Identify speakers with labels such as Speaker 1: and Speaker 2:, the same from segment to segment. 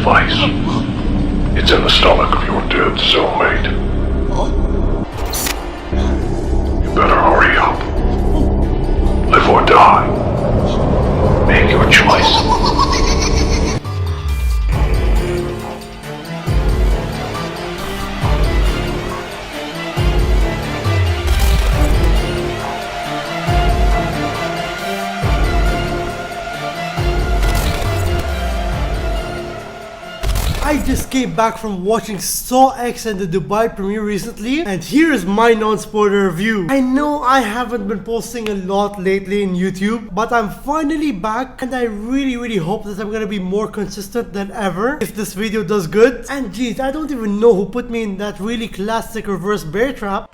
Speaker 1: device. It's in the stomach of your dead cellmate. You better hurry up. Live or die. Make your choice.
Speaker 2: I just came back from watching Saw X and the Dubai premiere recently, and here is my non-spoiler review. I know I haven't been posting a lot lately in YouTube, but I'm finally back, and I really hope that I'm gonna be more consistent than ever if this video does good. And geez, I don't even know who put me in that really classic reverse bear trap.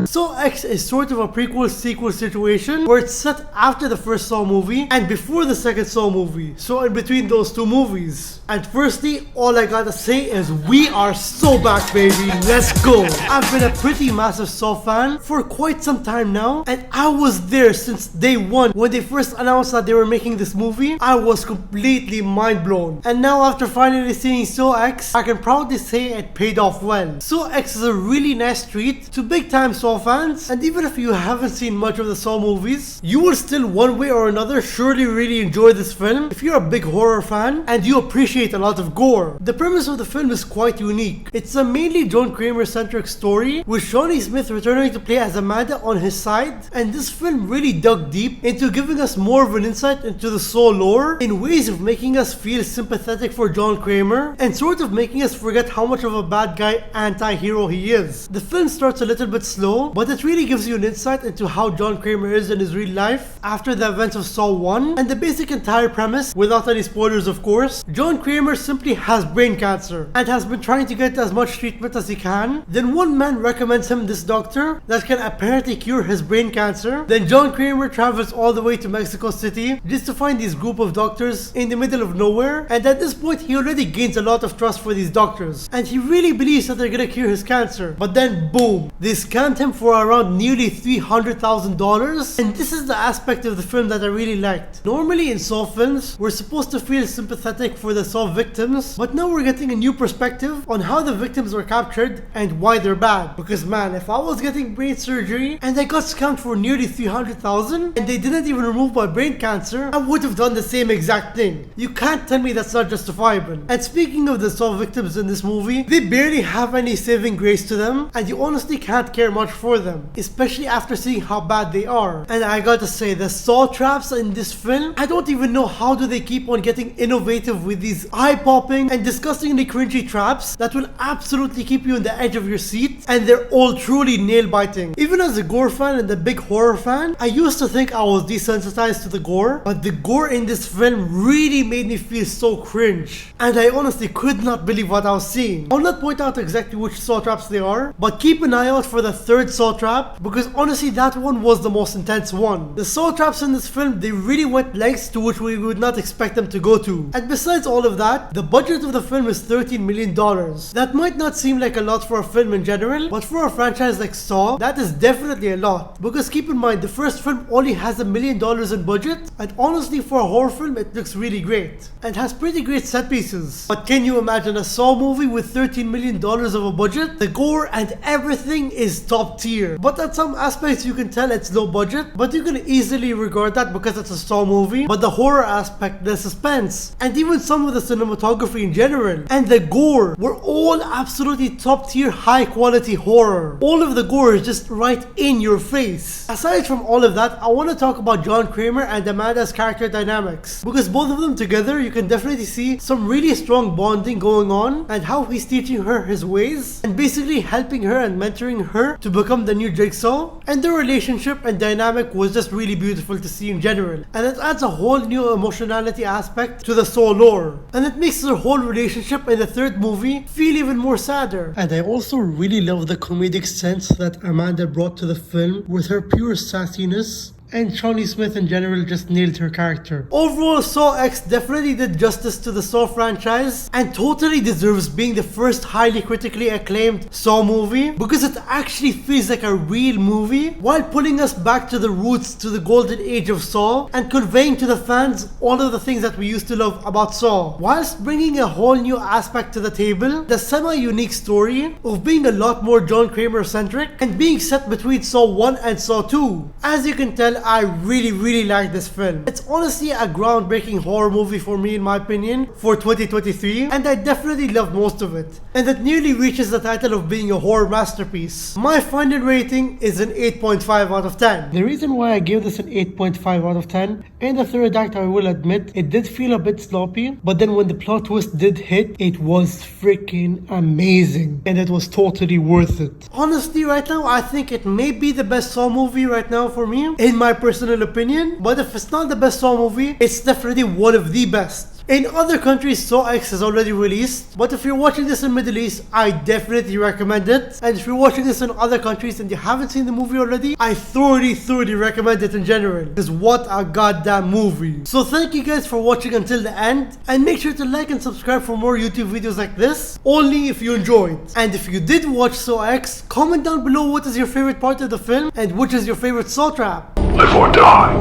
Speaker 2: Saw X is sort of a prequel-sequel situation where it's set after the first Saw movie and before the second Saw movie, so in between those two movies. And firstly, all I gotta say is we are so back, baby. Let's go. I've been a pretty massive Saw fan for quite some time now, and I was there since day one when they first announced that they were making this movie. I was completely mind blown, and now after finally seeing Saw X, I can proudly say it paid off well. Saw X is a really nice treat to big time Saw fans, and even if you haven't seen much of the Saw movies, you will still one way or another surely really enjoy this film if you're a big horror fan and you appreciate a lot of gore. The premise of the film is quite unique. It's a mainly John Kramer centric story with Shawnee Smith returning to play as Amanda on his side, and this film really dug deep into giving us more of an insight into the Saw lore in ways of making us feel sympathetic for John Kramer and sort of making us forget how much of a bad guy anti-hero he is. The film starts a little bit slow, but it really gives you an insight into how John Kramer is in his real life after the events of Saw 1, and the basic entire premise, without any spoilers of course. John Kramer simply has brain cancer and has been trying to get as much treatment as he can. Then one man recommends him this doctor that can apparently cure his brain cancer. Then John Kramer travels all the way to Mexico City just to find this group of doctors in the middle of nowhere, and at this point he already gains a lot of trust for these doctors and he really believes that they're gonna cure his cancer. But then boom, they scammed him for around nearly $300,000, and this is the aspect of the film that I really liked. Normally in Saw films, we're supposed to feel sympathetic for the Saw victims, but now we're getting a new perspective on how the victims were captured and why they're bad. Because man, if I was getting brain surgery and I got scammed for nearly $300,000 and they didn't even remove my brain cancer, I would have done the same exact thing. You can't tell me that's not justifiable. And speaking of the Saw victims in this movie, they barely have any saving grace to them, and you honestly can't care much for them, especially after seeing how bad they are. And I gotta say, the Saw traps in this film, I don't even know how do they keep on getting innovative with these eye-popping and disgustingly cringy traps that will absolutely keep you on the edge of your seat, and they're all truly nail-biting. Even as a gore fan and a big horror fan, I used to think I was desensitized to the gore, but the gore in this film really made me feel so cringe, and I honestly could not believe what I was seeing. I'll not point out exactly which Saw traps they are, but keep an eye out for the third Saw trap, because honestly that one was the most intense one. The Saw traps in this film, they really went lengths to which we would not expect them to go to. And besides all of that, the budget of the film is $13 million. That might not seem like a lot for a film in general, but for a franchise like Saw, that is definitely a lot. Because keep in mind, the first film only has $1 million in budget, and honestly for a horror film it looks really great and has pretty great set pieces. But can you imagine a Saw movie with $13 million of a budget? The gore and everything is top tier, but at some aspects you can tell it's low budget, but you can easily regard that because it's a Saw movie. But the horror aspect, the suspense, and even some of the cinematography in general, and the gore were all absolutely top tier high quality horror. All of the gore is just right in your face. Aside from all of that, I want to talk about John Kramer and Amanda's character dynamics, because both of them together you can definitely see some really strong bonding going on, and how he's teaching her his ways and basically helping her and mentoring her to become the new Jigsaw. And their relationship and dynamic was just really beautiful to see in general, and it adds a whole new emotionality aspect to the Saw lore, and it makes their whole relationship in the third movie feel even more sadder. And I also really love the comedic sense that Amanda brought to the film with her pure sassiness, and Shawnee Smith in general just nailed her character. Overall, Saw X definitely did justice to the Saw franchise and totally deserves being the first highly critically acclaimed Saw movie because it actually feels like a real movie while pulling us back to the roots, to the golden age of Saw, and conveying to the fans all of the things that we used to love about Saw, whilst bringing a whole new aspect to the table, the semi-unique story of being a lot more John Kramer centric and being set between Saw 1 and Saw 2. As you can tell, I really like this film. It's honestly a groundbreaking horror movie for me in my opinion for 2023, and I definitely love most of it, and it nearly reaches the title of being a horror masterpiece. My final rating is an 8.5 out of 10. The reason why I gave this an 8.5 out of 10, in the third act I will admit it did feel a bit sloppy, but then when the plot twist did hit, it was freaking amazing and it was totally worth it. Honestly, right now I think it may be the best Saw movie right now for me, in my personal opinion, but if it's not the best Saw movie, it's definitely one of the best. In other countries, Saw X is already released, but if you're watching this in Middle East, I definitely recommend it. And if you're watching this in other countries and you haven't seen the movie already, I thoroughly recommend it in general, because what a goddamn movie. So thank you guys for watching until the end, and make sure to like and subscribe for more YouTube videos like this, only if you enjoyed. And if you did watch Saw X, comment down below what is your favorite part of the film and which is your favorite Saw trap.
Speaker 1: Live or die.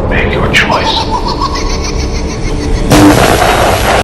Speaker 1: Make your choice.